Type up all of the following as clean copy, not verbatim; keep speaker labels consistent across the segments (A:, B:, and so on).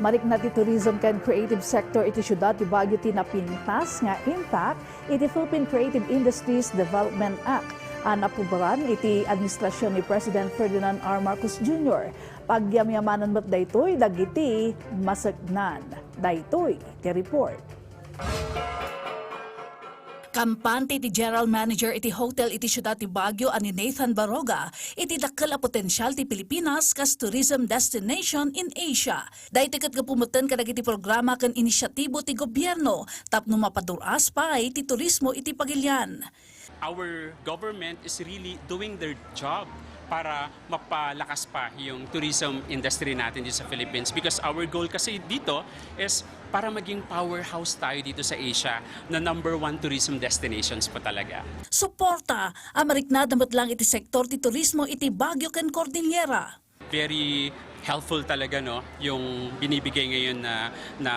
A: Marikna ti tourism ken creative sector iti syudad ti Baguio ti napintas nga impact iti Philippine Creative Industries Development Act. Napubaran iti administrasyon ni President Ferdinand R. Marcos Jr. Pagyamyamanan met daytoy dagiti masagnan. Daytoy ti report. Kampante ti General Manager iti Hotel iti Syudad ti Baguio ani Nathan Baroga iti dakkel a potensyal ti Pilipinas kas tourism destination in Asia. Daytoy ket gapumuten kadagiti programa ken inisyatibo ti gobyerno tapno mapaduras pay ti turismo iti pagilian.
B: Our government is really doing their job para mapalakas pa yung tourism industry natin dito sa Philippines because our goal kasi dito is para maging powerhouse tayo dito sa Asia na #1 tourism destinations pa talaga.
A: Suporta, marikna damat lang iti sektor ti turismo iti Baguio ken Cordillera.
B: Very helpful talaga no yung binibigay ngayon na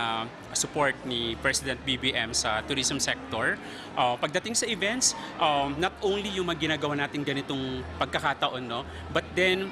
B: support ni President PBBM sa tourism sector. Pagdating sa events, not only yung ginagawa natin ganitong pagkakataon no, but then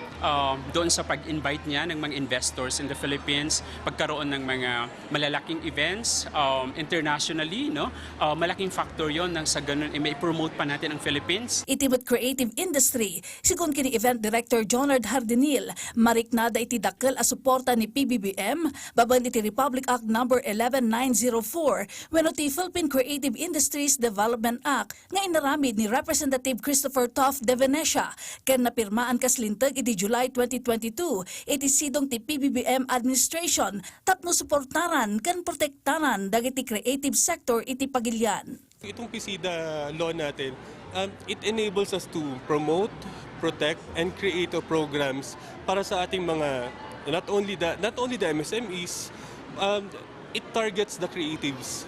B: doon sa pag-invite niya ng mga investors in the Philippines, pagkaroon ng mga malalaking events internationally no, malaking factor yon nang sa ganun may promote pa natin ang Philippines.
A: Iti creative industry, sigun kini event director Jonard Hardinil, mariknada iti dakkel a suporta ni PBBM baban iti Republic Act No. 11904 wenno ti Philippine Creative Industries Development Act nga inaramid ni Representative Christopher Toff de Venecia ken napirmaan kaslintag iti July 2022 iti sidong ti PBBM administration tapno suportaran ken protektaran dagiti creative sector iti pagilian.
C: Itong PCIDA law natin, it enables us to promote, protect, and create programs para sa ating mga, not only the MSMEs, it targets the creatives.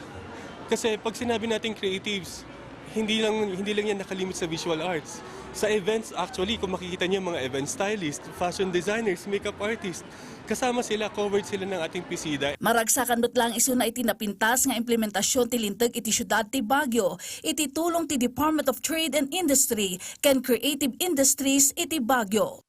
C: Kasi pag sinabi natin creatives, hindi lang yan nakalimit sa visual arts. Sa events, actually, kung makikita niyo mga event stylists, fashion designers, makeup artists, kasama sila, covered sila ng ating PCIDA.
A: Maragsakan bet lang isu na iti napintas nga implementasyon ti lintag iti syudad ti Baguio, iti tulong ti Department of Trade and Industry ken Creative Industries iti Baguio.